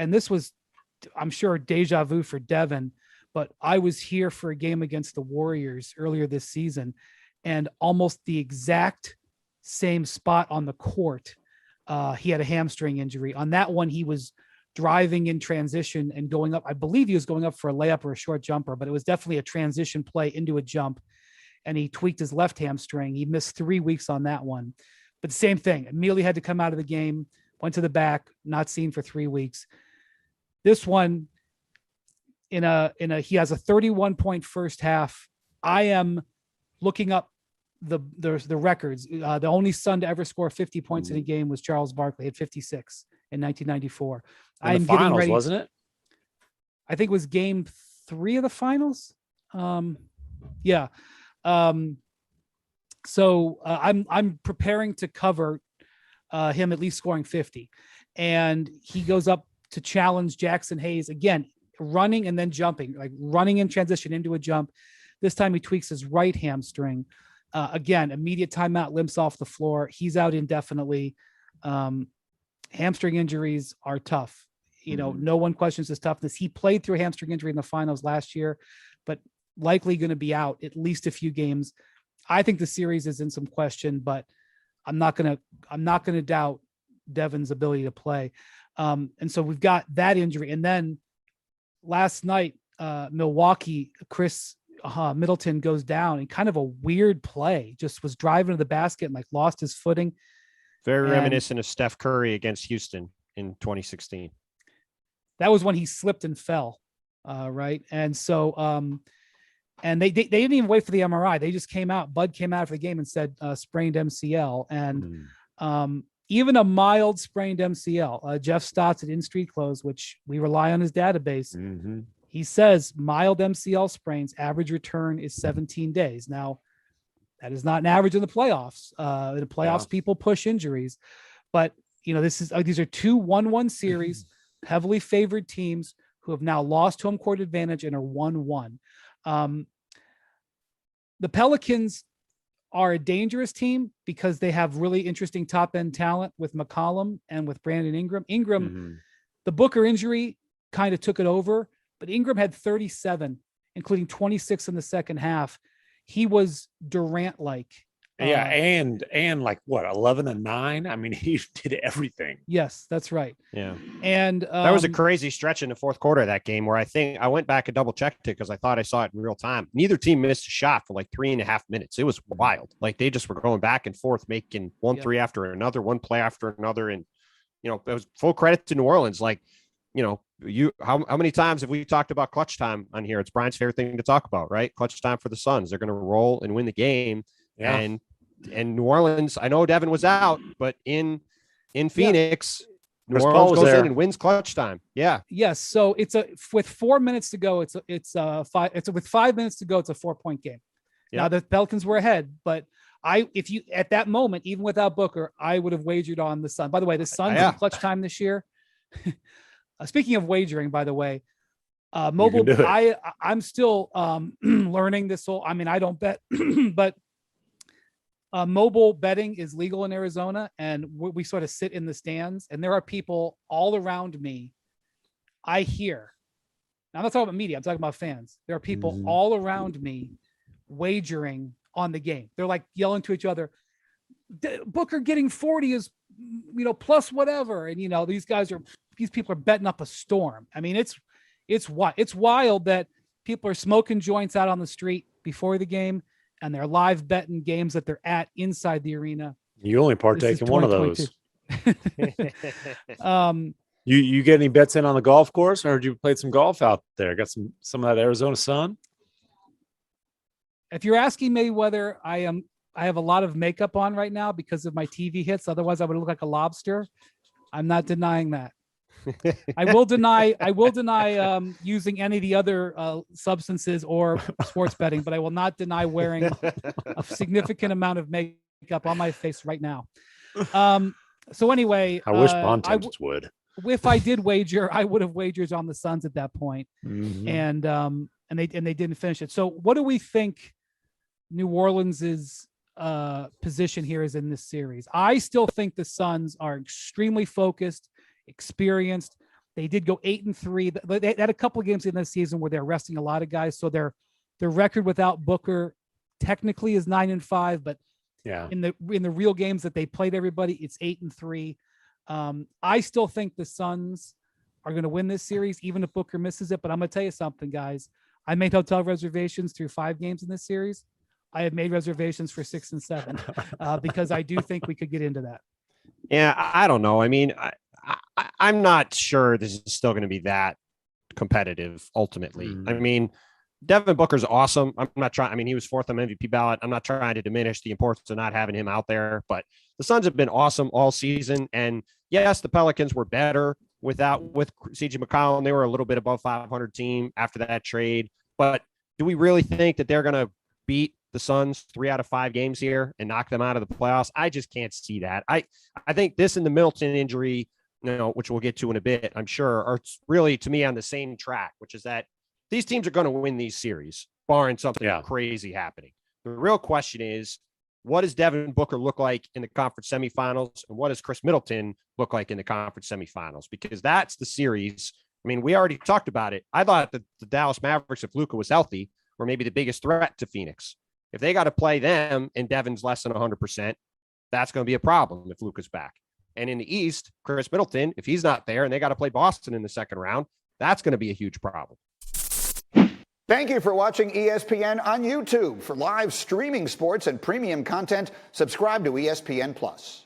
and this was, I'm sure, deja vu for Devin, but I was here for a game against the Warriors earlier this season, and almost the exact same spot on the court. He had a hamstring injury. On that one, he was driving in transition and going up. I believe he was going up for a layup or a short jumper, but it was definitely a transition play into a jump. And he tweaked his left hamstring. He missed 3 weeks on that one. But same thing, immediately had to come out of the game, went to the back, not seen for 3 weeks. This one, he has a 31-point first half. I am looking up the records. The only Sun to ever score 50 points in a game was Charles Barkley at 56 in 1994. In the finals, wasn't it? I think it was game 3 of the finals. Yeah. So I'm preparing to cover him at least scoring 50, and he goes up to challenge Jackson Hayes again, running and then jumping, like running in transition into a jump. This time he tweaks his right hamstring. Again, immediate timeout, limps off the floor. He's out indefinitely. Hamstring injuries are tough. No one questions his toughness. He played through a hamstring injury in the finals last year, but likely going to be out at least a few games. I think the series is in some question, but I'm not going to doubt Devin's ability to play. And so we've got that injury. And then last night, Milwaukee, Khris Middleton goes down in kind of a weird play, just was driving to the basket and lost his footing. Very reminiscent of Steph Curry against Houston in 2016. That was when he slipped and fell. Right. And so, and they didn't even wait for the MRI. They just came out. Bud came out for the game and said sprained MCL. And even a mild sprained MCL, Jeff Stotts at In Street Clothes, which we rely on his database. He says mild MCL sprains, average return is 17 days. Now, that is not an average in the playoffs. In the playoffs, people push injuries. But, these are 2 1-1 series, heavily favored teams who have now lost home court advantage and are 1-1. The Pelicans are a dangerous team because they have really interesting top end talent with McCollum and with Brandon Ingram. The Booker injury kind of took it over, but Ingram had 37, including 26 in the second half. He was Durant-like. Yeah, and 11 and 9. I mean, he did everything. Yes, that's right. Yeah, and that was a crazy stretch in the fourth quarter of that game where I think I went back and double checked it because I thought I saw it in real time. Neither team missed a shot for 3.5 minutes. It was wild. They just were going back and forth, making one three after another, one play after another, and it was full credit to New Orleans. How many times have we talked about clutch time on here? It's Brian's favorite thing to talk about, right? Clutch time for the Suns. They're going to roll and win the game. Yeah. And New Orleans, I know Devin was out, but in Phoenix, New Orleans goes in and wins clutch time. Yeah. Yes. So with 4 minutes to go, with 5 minutes to go, it's a 4-point game. Yeah. Now the Pelicans were ahead, but if you at that moment, even without Booker, I would have wagered on the Sun. By the way, the Suns in clutch time this year. Speaking of wagering, by the way, mobile. I'm still learning this whole. I mean, I don't bet, but mobile betting is legal in Arizona, and we sort of sit in the stands, and there are people all around me. I hear. Now, I'm not talking about media. I'm talking about fans. There are people all around me wagering on the game. They're yelling to each other. Booker getting 40 is, plus whatever, and these people are betting up a storm. I mean, it's wild that people are smoking joints out on the street before the game, and they're live betting games that they're at inside the arena. You only partake in one of those. You get any bets in on the golf course? I heard you played some golf out there. Got some of that Arizona sun? If you're asking me whether I have a lot of makeup on right now because of my TV hits, otherwise I would look like a lobster. I'm not denying that. I will deny using any of the other substances or sports betting, but I will not deny wearing a significant amount of makeup on my face right now. So anyway, I wish Bontemps would. If I did wager, I would have wagers on the Suns at that point. And they didn't finish it. So what do we think New Orleans's position here is in this series? I still think the Suns are extremely focused, experienced. They did go 8-3. They had a couple of games in this season where they're resting a lot of guys. So their record without Booker technically is 9-5, but in the real games that they played everybody, it's 8-3. I still think the Suns are going to win this series, even if Booker misses it. But I'm going to tell you something, guys. I made hotel reservations through 5 games in this series. I have made reservations for 6 and 7 because I do think we could get into that. Yeah, I don't know. I mean, I'm not sure this is still going to be that competitive ultimately. I mean, Devin Booker's awesome. I'm not trying. I mean, he was 4th on MVP ballot. I'm not trying to diminish the importance of not having him out there, but the Suns have been awesome all season. And yes, the Pelicans were better with CJ McCollum. They were a little bit above 500 team after that trade. But do we really think that they're going to beat the Suns 3 out of 5 games here and knock them out of the playoffs? I just can't see that. I think this and the Middleton injury, which we'll get to in a bit, I'm sure, are really, to me, on the same track, which is that these teams are going to win these series, barring something crazy happening. The real question is, what does Devin Booker look like in the conference semifinals? And what does Khris Middleton look like in the conference semifinals? Because that's the series. I mean, we already talked about it. I thought that the Dallas Mavericks, if Luka was healthy, were maybe the biggest threat to Phoenix. If they got to play them and Devin's less than 100%, that's going to be a problem if Luka's back. And in the East, Khris Middleton, if he's not there and they got to play Boston in the second round, that's going to be a huge problem. Thank you for watching ESPN on YouTube. For live streaming sports and premium content, subscribe to ESPN+.